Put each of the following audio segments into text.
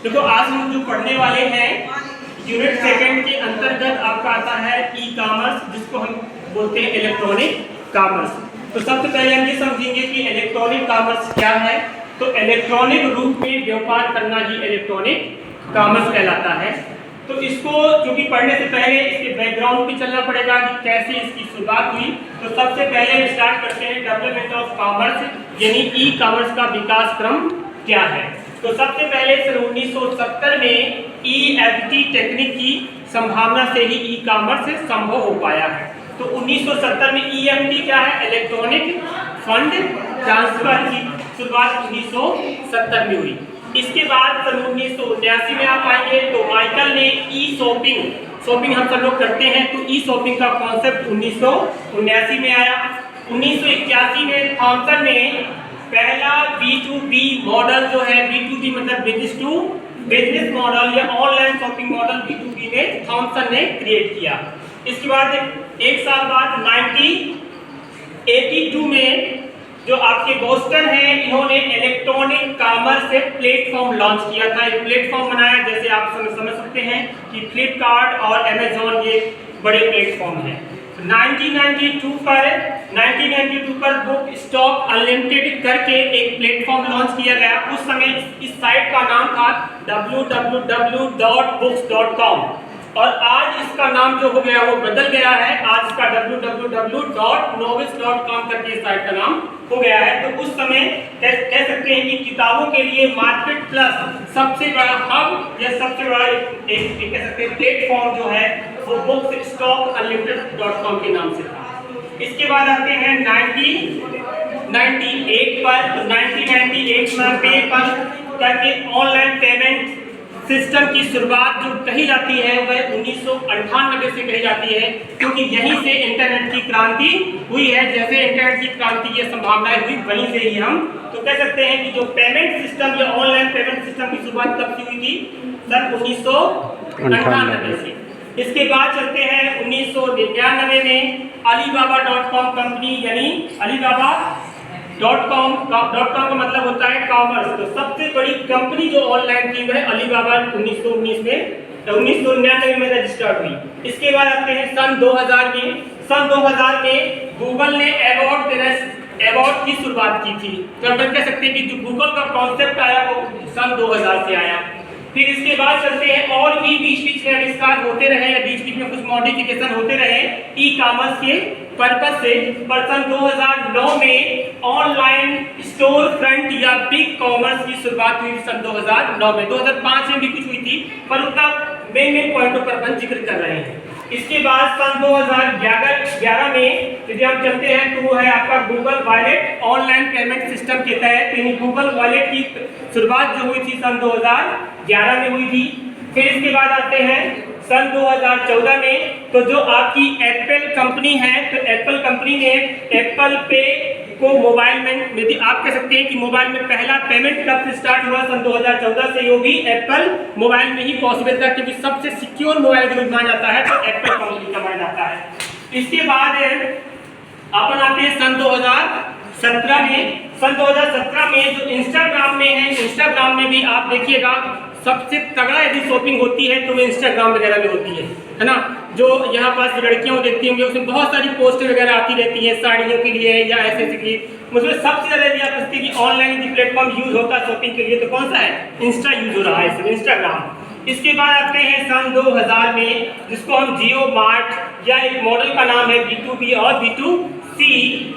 देखो आज हम जो पढ़ने वाले हैं यूनिट सेकंड के अंतर्गत आपका आता है ई कॉमर्स, जिसको हम बोलते हैं इलेक्ट्रॉनिक कॉमर्स। तो सबसे पहले हम ये समझेंगे कि इलेक्ट्रॉनिक कॉमर्स क्या है। तो इलेक्ट्रॉनिक रूप में व्यापार करना ही इलेक्ट्रॉनिक कॉमर्स कहलाता है। तो इसको क्योंकि पढ़ने से पहले इसके बैकग्राउंड पे चलना पड़ेगा कि कैसे इसकी शुरुआत हुई। तो सबसे पहले स्टार्ट करते हैं डेवलपमेंट ऑफ कॉमर्स, यानी ई कॉमर्स का विकास क्रम क्या है। तो सबसे पहले सन 1970 में EFT टेक्निक की संभावना से ही ई कॉमर्स संभव हो पाया है। तो 1970 में EFT क्या है, इलेक्ट्रॉनिक फंड ट्रांसफर की शुरुआत 1970 में हुई। इसके बाद सन 1979 में आप आएंगे तो माइकल ने ई शॉपिंग हम सब लोग करते हैं, तो ई शॉपिंग का कॉन्सेप्ट 1979 में आया। 1981 में थॉमसन ने पहला B2B मॉडल जो है, B2B मतलब बिजनेस टू बिजनेस मॉडल या ऑनलाइन शॉपिंग मॉडल B2B में थॉमसन ने क्रिएट किया। इसके बाद एक साल बाद 1982 में जो आपके बोस्टन है, इन्होंने इलेक्ट्रॉनिक कॉमर्स से प्लेटफॉर्म लॉन्च किया था। एक प्लेटफॉर्म बनाया, जैसे आप समझ सकते हैं कि फ्लिपकार्ट और अमेजॉन ये बड़े प्लेटफॉर्म हैं। 1992 पर बुक स्टॉक अनलिमिटेड करके एक प्लेटफॉर्म लॉन्च किया गया। उस समय इस साइट का नाम था www.books.com और आज इसका नाम जो हो गया वो बदल गया है। आज इसका www.novis.com करके इस साइट का नाम हो गया है। तो उस समय कह सकते हैं कि किताबों के लिए मार्केट प्लस सबसे बड़ा हब या सबसे बड़ा एक कह सकते हैं प्लेटफॉर्म जो है वो bookstock.unlimited.com के नाम से था। इसके बाद आते हैं 1998 पर। तो 1998 में पेपल करके ऑनलाइन पेमेंट सिस्टम की शुरुआत जो कही जाती है वह 1998 से कही जाती है, क्योंकि यहीं से इंटरनेट की क्रांति हुई है। जैसे इंटरनेट की क्रांति की संभावनाएं हुई, वहीं से ही हम तो कह सकते हैं कि जो पेमेंट सिस्टम या ऑनलाइन पेमेंट सिस्टम की शुरुआत कब से हुई थी, सन 1998 से। इसके बाद चलते हैं 1999 में Alibaba.com कंपनी, यानी Alibaba.com का मतलब होता है कॉमर्स। तो सबसे बड़ी कंपनी जो ऑनलाइन थी वह Alibaba 1999 में रजिस्टर्ड हुई। इसके बाद आते हैं सन 2000 में। सन 2000 में गूगल ने अवार्ड की शुरुआत की थी। तो हम कह सकते हैं कि जो गूगल का कॉन्सेप्ट आया वो सन 2000 से आया। फिर इसके बाद चलते हैं और भी बीच में आविष्कार होते रहे या बीच में कुछ मॉडिफिकेशन होते रहे ई कॉमर्स के पर्पस से। पर सन 2009 में ऑनलाइन स्टोर फ्रंट या बिग कॉमर्स की शुरुआत हुई सन 2009 में। 2005 में भी कुछ हुई थी, पर उतना मेन पॉइंटों पर अपन जिक्र कर रहे हैं। इसके बाद सन 2011 में यदि हम चलते हैं तो वो है आपका Google wallet online payment system के तहत, यानी गूगल वॉलेट की शुरुआत जो हुई थी सन 2011 में हुई थी। फिर इसके बाद आते हैं सन 2014 में, तो जो आपकी एप्पल कंपनी है, तो एप्पल कंपनी ने एप्पल पे को मोबाइल में यदि आप कह सकते हैं कि मोबाइल में पहला पेमेंट कब से स्टार्ट हुआ, सन 2014 से। वो भी एप्पल मोबाइल में ही पॉसिबल था, क्योंकि सबसे सिक्योर मोबाइल जो माना जाता है तो एप्पल कंपनी का माना जाता है। इसके बाद अपन आते हैं सन 2017 में। सन 2017 में जो इंस्टाग्राम में है, इंस्टाग्राम में भी आप देखिएगा सबसे तगड़ा यदि शॉपिंग होती है तो वो इंस्टाग्राम वगैरह में होती है ना। जो यहाँ पास लड़कियां देखती होंगी उसमें बहुत सारी पोस्ट वगैरह आती रहती हैं साड़ियों के लिए या ऐसे की। मुझे सबसे ज़्यादा यदि आप सकते हैं कि ऑनलाइन यदि प्लेटफॉर्म यूज होता है शॉपिंग के लिए तो कौन सा है, इंस्टा यूज हो रहा है, इंस्टाग्राम। इसके बाद आते हैं सन 2000 में, जिसको हम जियो मार्ट या एक मॉडल का नाम है B2B और B2C।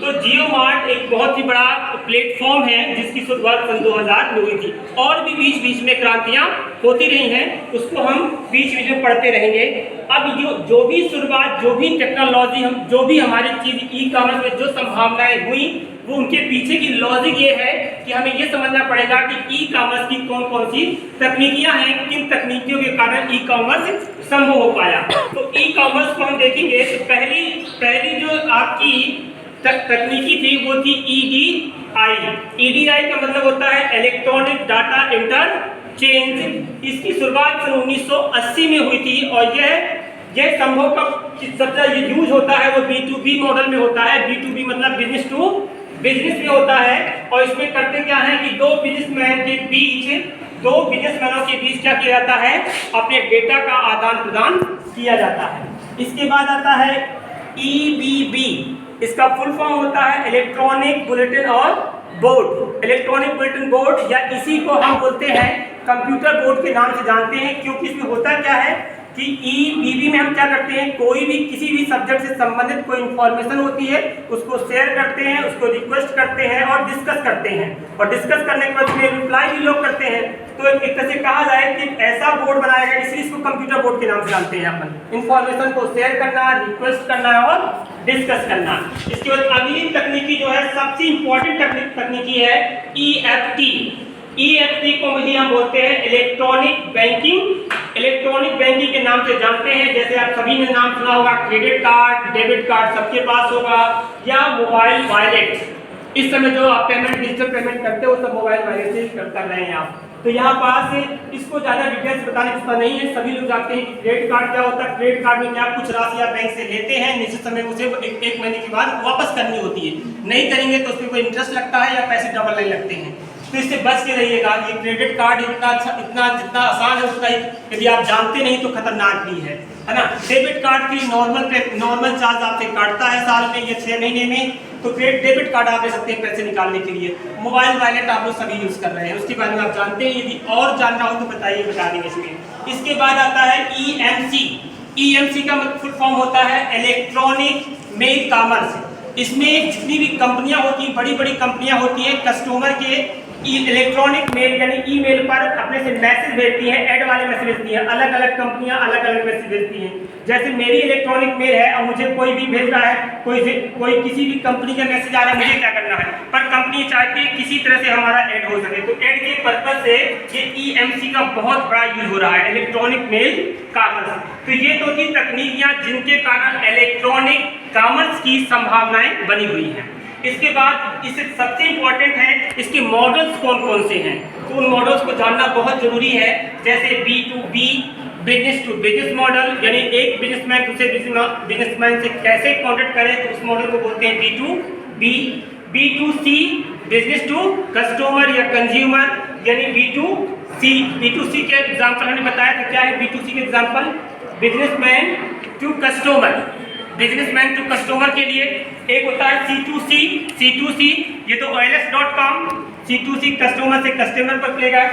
तो जियो मार्ट एक बहुत ही बड़ा प्लेटफॉर्म है जिसकी शुरुआत सन 2000 में हुई थी। और भी बीच में क्रांतियां होती रही हैं, उसको हम बीच में पढ़ते रहेंगे। अब जो भी शुरुआत, जो भी टेक्नोलॉजी, जो भी हमारी चीज ई कॉमर्स में जो संभावनाएं हुई, वो उनके पीछे की लॉजिक ये है कि हमें ये समझना पड़ेगा कि ई कॉमर्स की कौन कौन सी तकनीकियां हैं, किन तकनीकियों के कारण ई कॉमर्स संभव हो पाया। तो ई कॉमर्स को हम देखेंगे तो पहली जो आपकी तकनीकी थी वो थी EDI का मतलब होता है इलेक्ट्रॉनिक डाटा इंटरचेंज। इसकी शुरुआत सन 1980 में हुई थी और यह संभव कब सबसे यूज होता है वो B2B मॉडल में होता है। B2B मतलब बिजनेस टू बिजनेस में होता है। और इसमें करते क्या है कि दो बिजनेसमैनों के बीच क्या किया जाता है, अपने डेटा का आदान प्रदान किया जाता है। इसके बाद आता है EBB, इसका फुल फॉर्म होता है इलेक्ट्रॉनिक बुलेटिन और बोर्ड। इलेक्ट्रॉनिक बुलेटिन बोर्ड या इसी को हम बोलते हैं कंप्यूटर बोर्ड के नाम से जानते हैं, क्योंकि इसमें होता क्या है कि EBB में हम क्या करते हैं, कोई भी किसी भी सब्जेक्ट से संबंधित कोई इंफॉर्मेशन होती है उसको शेयर करते हैं, उसको रिक्वेस्ट करते हैं और डिस्कस करते हैं, और डिस्कस करने के बाद उसमें रिप्लाई भी लोग करते हैं। तो एक तरह से कहा जाए कि ऐसा बोर्ड बनाया गया, इसलिए इसको कंप्यूटर बोर्ड के नाम से जानते हैं अपन। इंफॉर्मेशन को शेयर करना, रिक्वेस्ट करना और डिस्कस करना। इसके बाद अगली तकनीकी जो है सबसे इंपॉर्टेंट तकनीकी है EFT। EFT को ही हम बोलते हैं इलेक्ट्रॉनिक बैंकिंग। इलेक्ट्रॉनिक बैंकिंग के नाम से जानते हैं, जैसे आप सभी ने नाम सुना होगा, क्रेडिट कार्ड, डेबिट कार्ड सबके पास होगा, या मोबाइल वॉलेट। इस समय जो आप पेमेंट, डिजिटल पेमेंट करते हो सब मोबाइल वॉलेट से कर रहे हैं आप। तो यहाँ पास इसको ज़्यादा डिटेल्स बताने की जरूरत नहीं है, सभी लोग जानते हैं कि क्रेडिट कार्ड क्या होता है। क्रेडिट कार्ड में क्या कुछ राशि आप बैंक से लेते हैं, निश्चित समय उसे एक महीने के बाद वापस करनी होती है, नहीं करेंगे तो उसमें कोई इंटरेस्ट लगता है या पैसे डबल नहीं लगते हैं। तो इससे बच के रहिएगा। ये क्रेडिट कार्ड इतना जितना आसान है उतना ही यदि आप जानते नहीं तो खतरनाक भी है ना। डेबिट कार्ड की नॉर्मल चार्ज आपसे काटता है साल में या 6 महीने में, तो डेबिट कार्ड आप ले सकते हैं पैसे निकालने के लिए। मोबाइल वॉलेट आप लोग सभी यूज कर रहे हैं, उसके बारे में आप जानते हैं, यदि और जानना हो तो बताइए, बता देंगे इसमें। इसके बाद आता है EMC। EMC का फुल फॉर्म होता है इलेक्ट्रॉनिक मेल कॉमर्स। इसमें जितनी भी कंपनियां होती हैं, बड़ी बड़ी कंपनियां होती हैं, कस्टमर के इलेक्ट्रॉनिक मेल यानी ईमेल पर अपने से मैसेज भेजती हैं, ऐड वाले मैसेज भेजती हैं। अलग अलग कंपनियां अलग अलग मैसेज भेजती हैं। जैसे मेरी इलेक्ट्रॉनिक मेल है और मुझे कोई भी भेज रहा है, कोई किसी भी कंपनी का मैसेज आ रहा है, मुझे क्या करना है, पर कंपनी चाहती है किसी तरह से हमारा ऐड हो सके, तो ऐड के पर्पज से ये EMC का बहुत बड़ा यूज हो रहा है, इलेक्ट्रॉनिक मेल कॉमर्स। तो ये दो तीन तकनीकियां जिनके कारण इलेक्ट्रॉनिक कॉमर्स की संभावनाएं बनी हुई हैं। इसके बाद इससे सबसे इंपॉर्टेंट है इसके मॉडल्स कौन कौन से हैं, तो उन मॉडल्स को जानना बहुत जरूरी है। जैसे B2B, business to business model, यानी एक बिजनेसमैन दूसरे बिजनेसमैन से कैसे कॉन्टेक्ट करे, तो उस मॉडल को बोलते हैं B2B। B2C, business to customer या कंज्यूमर, यानी B2C। B2C के एग्जाम्पल हमने बताया था, क्या है B2C के example, businessman to customer. Businessman to customer के लिए एक होता है C2C, ये तो OLX.com, C2C कस्टमर से कस्टमर पर प्लेगा।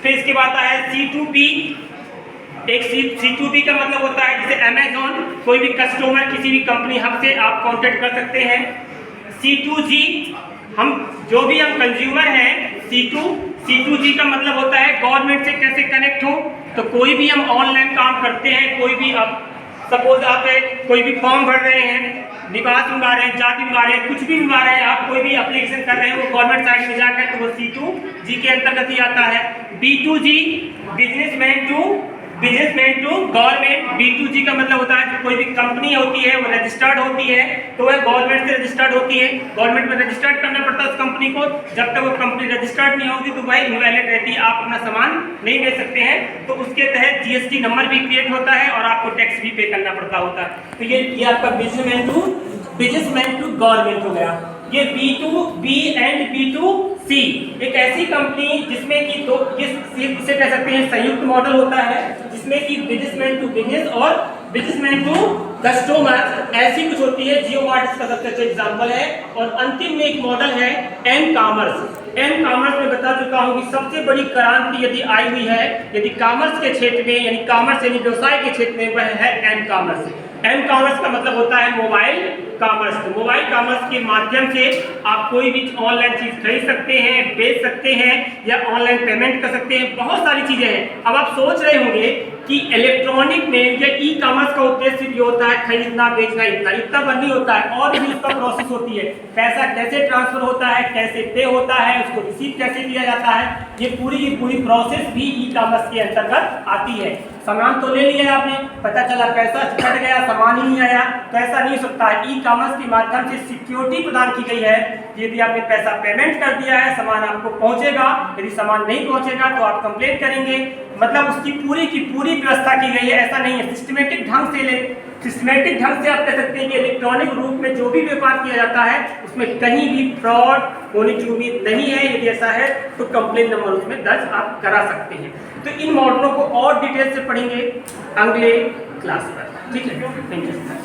फिर इसके बाद आता है C2B। एक C2B का मतलब होता है जैसे Amazon, कोई भी कस्टमर किसी भी कंपनी हब से आप कांटेक्ट कर सकते हैं। C2G, हम जो भी हम कंज्यूमर हैं, C2G का मतलब होता है गवर्नमेंट से कैसे कनेक्ट हो, तो कोई भी हम ऑनलाइन काम करते हैं, कोई भी अब सपोज आप कोई भी फॉर्म भर रहे हैं, निवास मंगा रहे हैं, जाति मंगा रहे हैं, कुछ भी मंगा रहे हैं, आप कोई भी एप्लीकेशन कर रहे हैं, वो गवर्नमेंट साइट में जाकर तो वो C2G के अंतर्गत ही आता है। B2G, businessman to government. B2G का मतलब होता है कोई भी कंपनी होती है वो रजिस्टर्ड होती है, तो वह गवर्नमेंट से रजिस्टर्ड होती है, गवर्नमेंट में रजिस्टर्ड करना पड़ता है उस कंपनी को। जब तक वो कंपनी रजिस्टर्ड नहीं होगी तो वह इनवैलिड रहती है, आप अपना सामान नहीं बेच सकते हैं। तो उसके तहत GST नंबर भी क्रिएट होता है और आपको टैक्स भी पे करना पड़ता होता है। तो ये आपका बिजनेसमैन टू गवर्नमेंट हो गया। ये B2B एंड B2C एक ऐसी कंपनी जिसमें कि दो इसे कह सकते हैं संयुक्त मॉडल होता है, जिसमें कि बिजनेसमैन टू बिजनेस और बिजनेसमैन टू कस्टमर ऐसी कुछ होती है। जियो मार्ट इसका सबसे अच्छा एग्जांपल है। और अंतिम में एक मॉडल है एम कॉमर्स। एम कॉमर्स में बता चुका हूँ कि सबसे बड़ी क्रांति यदि आई हुई है, यदि कॉमर्स के क्षेत्र में, यानी कॉमर्स यानी व्यवसाय के क्षेत्र में, वह है एम कॉमर्स। एम कॉमर्स का मतलब होता है मोबाइल कॉमर्स। तो मोबाइल कॉमर्स के माध्यम से आप कोई भी ऑनलाइन चीज खरीद सकते हैं, बेच सकते हैं या ऑनलाइन पेमेंट कर सकते हैं, बहुत सारी चीजें हैं। अब आप सोच रहे होंगे कि इलेक्ट्रॉनिक में या ई कॉमर्स का उद्देश्य जो होता है खरीदना बेचना, इतना बंद नहीं होता है, और भी उसका प्रोसेस होती है। पैसा कैसे ट्रांसफर होता है, कैसे पे होता है, उसको रिसीव कैसे किया जाता है, ये पूरी प्रोसेस भी ई कॉमर्स के अंतर्गत आती है। सामान तो ले लिया आपने, पता चला पैसा कट गया, सामान ही नहीं आया, तो ऐसा नहीं हो सकता है। ई कॉमर्स के माध्यम से सिक्योरिटी प्रदान की गई है, यदि आपने पैसा पेमेंट कर दिया है सामान आपको पहुंचेगा, यदि सामान नहीं पहुंचेगा तो आप कंप्लेंट करेंगे, मतलब उसकी पूरी की पूरी व्यवस्था की गई है, ऐसा नहीं है। सिस्टमेटिक ढंग से आप कह सकते हैं कि इलेक्ट्रॉनिक रूप में जो भी व्यापार किया जाता है उसमें कहीं भी फ्रॉड होने की उम्मीद नहीं है। यदि ऐसा है तो कंप्लेंट नंबर उसमें दर्ज आप करा सकते हैं। तो इन मॉडलों को और डिटेल से पढ़ेंगे अगले क्लास पर। ठीक है, थैंक यू।